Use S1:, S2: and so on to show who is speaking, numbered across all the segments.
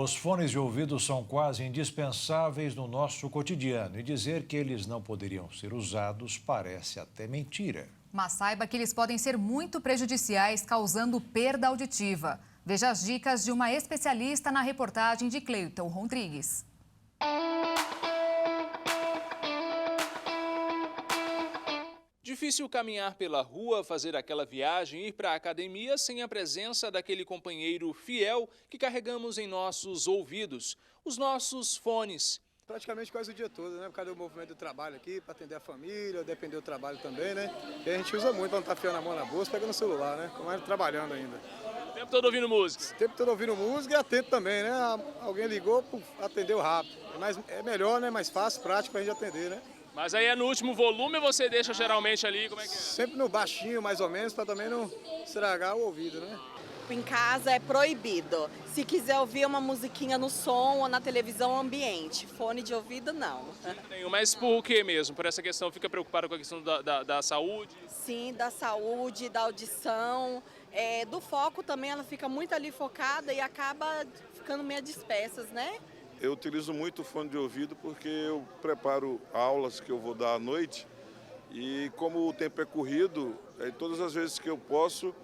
S1: Os fones de ouvido são quase indispensáveis no nosso cotidiano e dizer que eles não poderiam ser usados parece até mentira.
S2: Mas saiba que eles podem ser muito prejudiciais, causando perda auditiva. Veja as dicas de uma especialista na reportagem de Cleiton Rodrigues.
S3: Difícil caminhar pela rua, fazer aquela viagem, ir para a academia sem a presença daquele companheiro fiel que carregamos em nossos ouvidos, os nossos fones.
S4: Praticamente quase o dia todo, né? Por causa do movimento do trabalho aqui, para atender a família, depender do trabalho também, né? E a gente usa muito para não estar fiando a mão na bolsa, pegando o celular, né? Como trabalhando ainda.
S3: O tempo todo ouvindo música.
S4: O tempo todo ouvindo música e atento também, né? Alguém ligou, atendeu rápido. É melhor, né? Mais fácil, prático para a gente atender, né?
S3: Mas aí é no último volume ou você deixa geralmente ali, como é que é?
S4: Sempre no baixinho, mais ou menos, para também não estragar o ouvido, né?
S5: Em casa é proibido. Se quiser ouvir uma musiquinha no som ou na televisão ambiente, fone de ouvido não.
S3: Mas por que mesmo? Por essa questão, fica preocupado com a questão da saúde?
S5: Sim, da saúde, da audição, do foco também, ela fica muito ali focada e acaba ficando meio dispersas, né?
S6: Eu utilizo muito o fone de ouvido porque eu preparo aulas que eu vou dar à noite e como o tempo é corrido, todas as vezes que eu posso,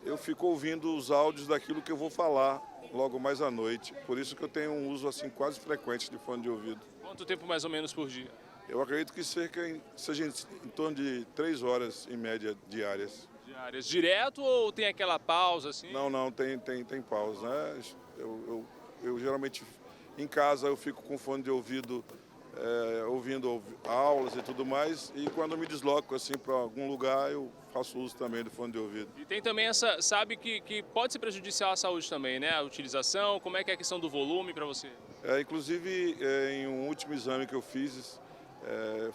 S6: eu fico ouvindo os áudios daquilo que eu vou falar logo mais à noite. Por isso que eu tenho um uso assim quase frequente de fone de ouvido.
S3: Quanto tempo mais ou menos por dia?
S6: Eu acredito que seja em torno de 3 horas em média diárias.
S3: Diárias. Direto ou tem aquela pausa assim?
S6: Não, tem pausa, né? Eu geralmente em casa eu fico com fone de ouvido ouvindo aulas e tudo mais, e quando eu me desloco assim para algum lugar eu faço uso também do fone de ouvido.
S3: E tem também sabe que pode ser prejudicial à saúde também, né? A utilização, como é que é a questão do volume para você?
S6: Inclusive, em um último exame que eu fiz,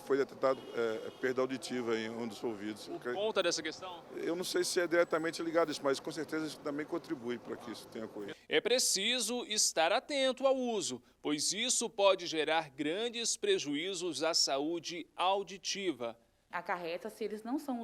S6: foi detectado perda auditiva em um dos ouvidos.
S3: Por conta dessa questão?
S6: Eu não sei se é diretamente ligado a isso, mas com certeza isso também contribui para que isso tenha ocorrido.
S3: É preciso estar atento ao uso, pois isso pode gerar grandes prejuízos à saúde auditiva.
S7: Acarreta se eles não são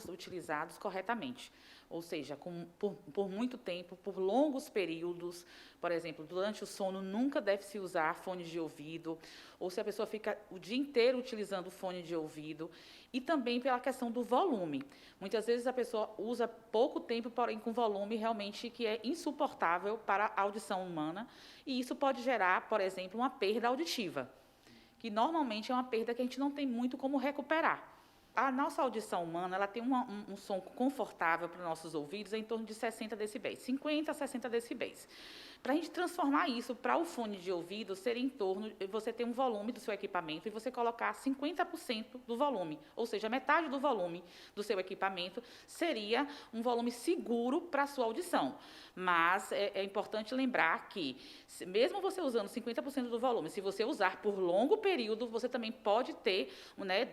S7: utilizados corretamente. Ou seja, por muito tempo, por longos períodos, por exemplo, durante o sono nunca deve se usar fones de ouvido, ou se a pessoa fica o dia inteiro utilizando fone de ouvido, e também pela questão do volume. Muitas vezes a pessoa usa pouco tempo, porém com volume realmente que é insuportável para a audição humana, e isso pode gerar, por exemplo, uma perda auditiva, que normalmente é uma perda que a gente não tem muito como recuperar. A nossa audição humana ela tem um som confortável para os nossos ouvidos em torno de 60 decibéis, 50 a 60 decibéis. Para a gente transformar isso para o fone de ouvido, seria em torno de você ter um volume do seu equipamento e você colocar 50% do volume, ou seja, metade do volume do seu equipamento seria um volume seguro para a sua audição. Mas é importante lembrar que, mesmo você usando 50% do volume, se você usar por longo período, você também pode ter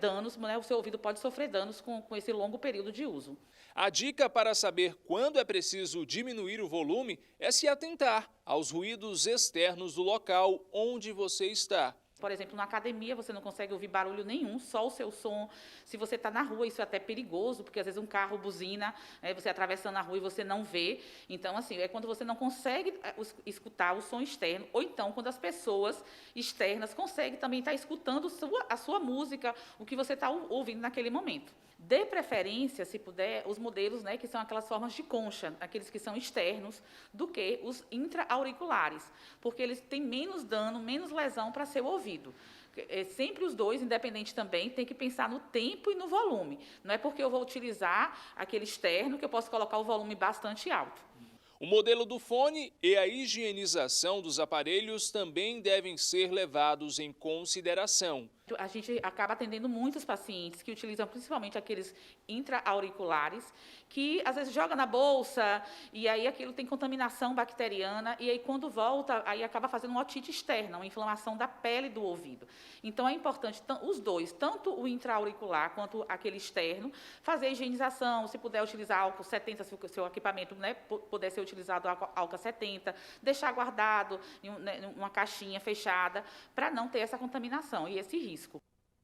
S7: danos, o seu ouvido pode sofrer danos com esse longo período de uso.
S3: A dica para saber quando é preciso diminuir o volume é se atentar aos ruídos externos do local onde você está.
S7: Por exemplo, na academia você não consegue ouvir barulho nenhum, só o seu som. Se você está na rua, isso é até perigoso, porque às vezes um carro buzina, você atravessando a rua e você não vê. Então, assim, é quando você não consegue escutar o som externo, ou então quando as pessoas externas conseguem também estar escutando a sua música, o que você está ouvindo naquele momento. Dê preferência, se puder, os modelos, que são aquelas formas de concha, aqueles que são externos, do que os intra-auriculares, porque eles têm menos dano, menos lesão para seu ouvido. Sempre os dois, independente também, tem que pensar no tempo e no volume. Não é porque eu vou utilizar aquele externo que eu posso colocar o volume bastante alto.
S3: O modelo do fone e a higienização dos aparelhos também devem ser levados em consideração.
S7: A gente acaba atendendo muitos pacientes que utilizam principalmente aqueles intra-auriculares, que às vezes joga na bolsa e aí aquilo tem contaminação bacteriana e aí quando volta, aí acaba fazendo uma otite externa, uma inflamação da pele do ouvido. Então é importante os dois, tanto o intra-auricular quanto aquele externo, fazer a higienização, se puder utilizar álcool 70, se o seu equipamento puder ser utilizado álcool 70, deixar guardado em uma caixinha fechada para não ter essa contaminação e esse risco.